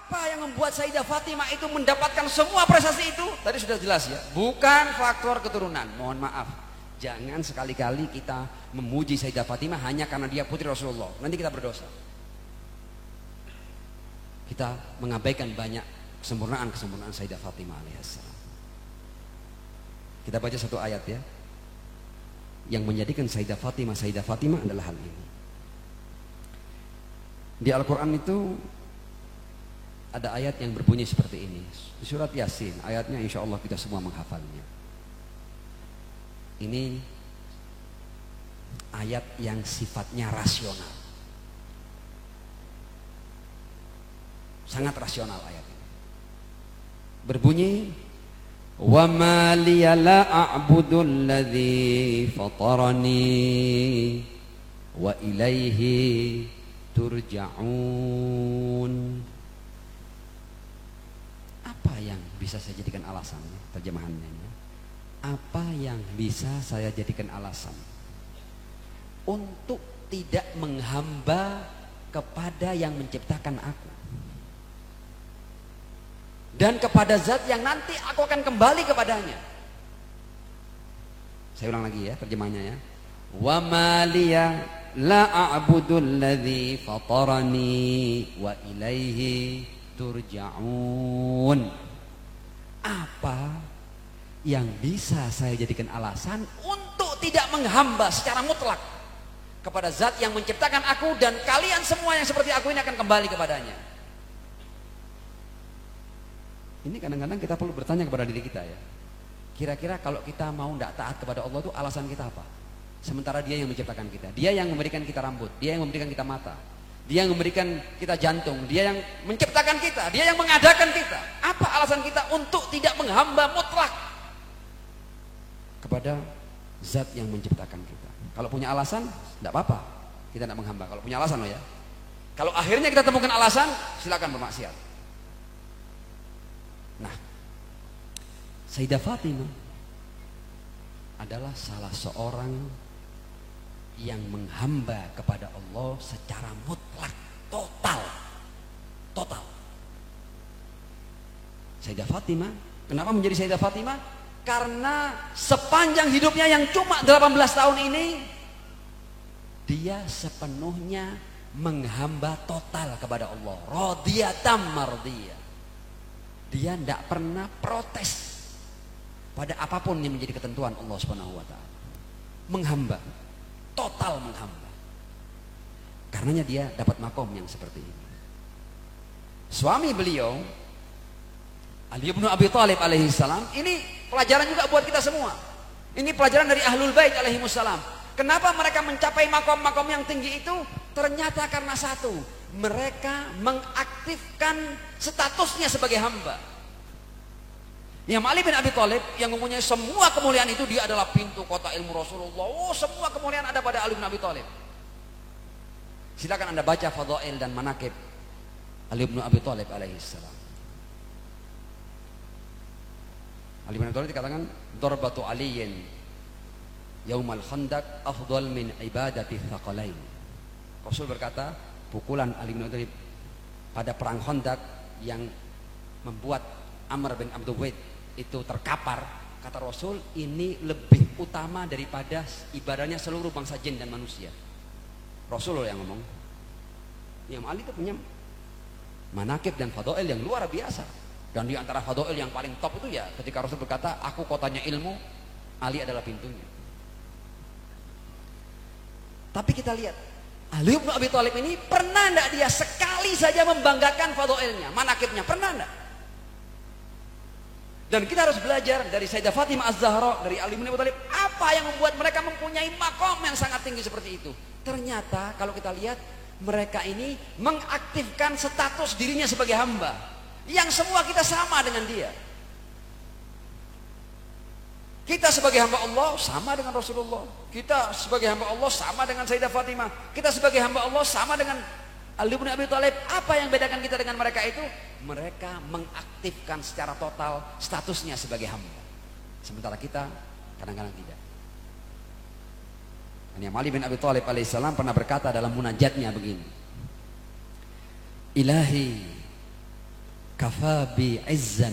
Apa yang membuat Sayyidah Fatimah itu mendapatkan semua prestasi itu? Tadi sudah jelas ya, bukan faktor keturunan. Mohon maaf, jangan sekali-kali kita memuji Sayyidah Fatimah hanya karena dia putri Rasulullah. Nanti kita berdosa. Kita mengabaikan banyak kesempurnaan Sayyidah Fatimah alaihissalam. Kita baca satu ayat ya, yang menjadikan Sayyidah Fatimah adalah hal ini. Di Al-Quran itu ada ayat yang berbunyi seperti ini. Di surat Yasin, ayatnya insya Allah kita semua menghafalnya. Ini ayat yang sifatnya rasional, sangat rasional ayat ini. Berbunyi, wa ma liya la a'budu alladhi fatarani wa ilaihi turja'un. Apa yang bisa saya jadikan alasan? Terjemahannya, apa yang bisa saya jadikan alasan untuk tidak menghamba kepada yang menciptakan aku dan kepada zat yang nanti aku akan kembali kepadanya. Saya ulang lagi ya terjemahannya ya. Wa ma liya la a'budu alladhi fatarani wa ilaihi turja'un. Apa yang bisa saya jadikan alasan untuk tidak menghamba secara mutlak kepada zat yang menciptakan aku dan kalian semua yang seperti aku ini akan kembali kepadanya. Ini kadang-kadang kita perlu bertanya kepada diri kita ya. Kira-kira kalau kita mau tidak taat kepada Allah itu alasan kita apa? Sementara dia yang menciptakan kita, dia yang memberikan kita rambut, dia yang memberikan kita mata, dia yang memberikan kita jantung, dia yang menciptakan kita, dia yang mengadakan kita. Apa alasan kita untuk tidak menghamba mutlak kepada zat yang menciptakan kita? Kalau punya alasan, tidak apa-apa, kita tidak menghamba. Kalau punya alasan loh ya. Kalau akhirnya kita temukan alasan, silakan bermaksiat. Nah, Sayyidah Fatimah adalah salah seorang yang menghamba kepada Allah secara mutlak, total. Sayyidah Fatimah, kenapa menjadi Sayyidah Fatimah? Karena sepanjang hidupnya yang cuma 18 tahun ini, dia sepenuhnya menghamba total kepada Allah. Radhiyatam mardiyah. Dia tidak pernah protes pada apapun yang menjadi ketentuan Allah Subhanahu wa taala. Menghamba, total menghamba. Karenanya dia dapat makom yang seperti ini. Suami beliau Ali bin Abi Thalib alaihi salam, ini pelajaran juga buat kita semua. Ini pelajaran dari Ahlul Bait alaihi salam. Kenapa mereka mencapai makom-makom yang tinggi itu? Ternyata karena satu, mereka mengaktifkan statusnya sebagai hamba. Imam Ali bin Abi Thalib yang mempunyai semua kemuliaan itu, dia adalah pintu kota ilmu Rasulullah. Oh, semua kemuliaan ada pada Ali bin Abi Thalib. Silakan Anda baca fadhail dan manaqib Ali bin Abi Thalib alaihi salam. Ali bin Abi Thalib dikatakan darbatu aliyin yaumal khandaq afdal min ibadati thaqalain. Rasul berkata, pukulan Ali bin Abi Thalib pada perang Khandaq yang membuat Amr bin Abdul Wahid itu terkapar, kata Rasul, ini lebih utama daripada ibadahnya seluruh bangsa jin dan manusia. Rasul yang ngomong. Imam Ali itu punya manaqib dan fadail yang luar biasa. Dan di antara fadail yang paling top itu ya ketika Rasul berkata, aku kotanya ilmu, Ali adalah pintunya. Tapi kita lihat, Ali bin Abi Thalib ini pernah enggak dia sekali saja membanggakan fadailnya, manaqibnya, pernah enggak? Dan kita harus belajar dari Sayyidah Fatimah Az-Zahra, dari Ali bin Abi Thalib, apa yang membuat mereka mempunyai makom yang sangat tinggi seperti itu. Ternyata kalau kita lihat, mereka ini mengaktifkan status dirinya sebagai hamba, yang semua kita sama dengan dia. Kita sebagai hamba Allah sama dengan Rasulullah, kita sebagai hamba Allah sama dengan Sayyidah Fatimah, kita sebagai hamba Allah sama dengan Ali bin Abi Thalib. Apa yang bedakan kita dengan mereka itu? Mereka mengaktifkan secara total statusnya sebagai hamba, sementara kita kadang-kadang tidak. Dan Ali bin Abi Thalib alaihissalam pernah berkata dalam munajatnya begini, Ilahi kafa bi izzan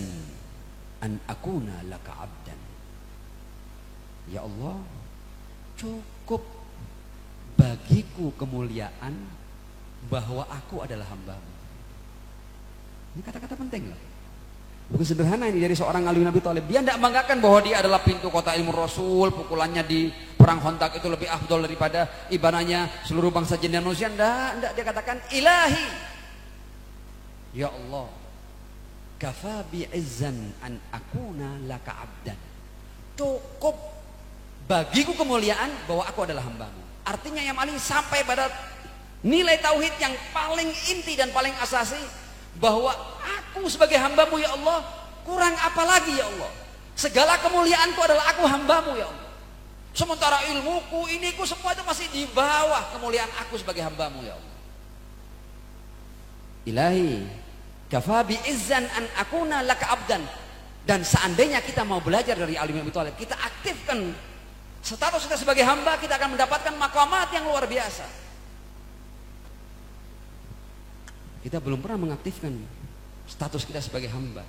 an akuna laka abdan. Ya Allah, cukup bagiku kemuliaan bahwa aku adalah hamba-Mu. Ini kata-kata penting loh. Bukan sederhana ini dari seorang Ali bin Abi Thalib. Dia tidak banggakan bahwa dia adalah pintu kota ilmu Rasul, pukulannya di perang Khandaq itu lebih afdol daripada ibadahnya seluruh bangsa jin dan manusia. Tidak, dia katakan ilahi. Ya Allah, kafa bi izzan an akuna laka abdan. Cukup bagiku kemuliaan bahwa aku adalah hamba-Mu. Artinya yang paling sampai pada nilai tauhid yang paling inti dan paling asasi, bahwa aku sebagai hamba-Mu ya Allah, kurang apa lagi ya Allah? Segala kemuliaanku adalah aku hamba-Mu ya Allah. Sementara ilmuku, iniku semua itu masih di bawah kemuliaan aku sebagai hamba-Mu ya Allah. Ilahi, kafa bi izzan an akuna laka abdan. Dan seandainya kita mau belajar dari Ali bin Abi Thalib, kita aktifkan status kita sebagai hamba, kita akan mendapatkan maqamat yang luar biasa. Kita belum pernah mengaktifkan status kita sebagai hamba.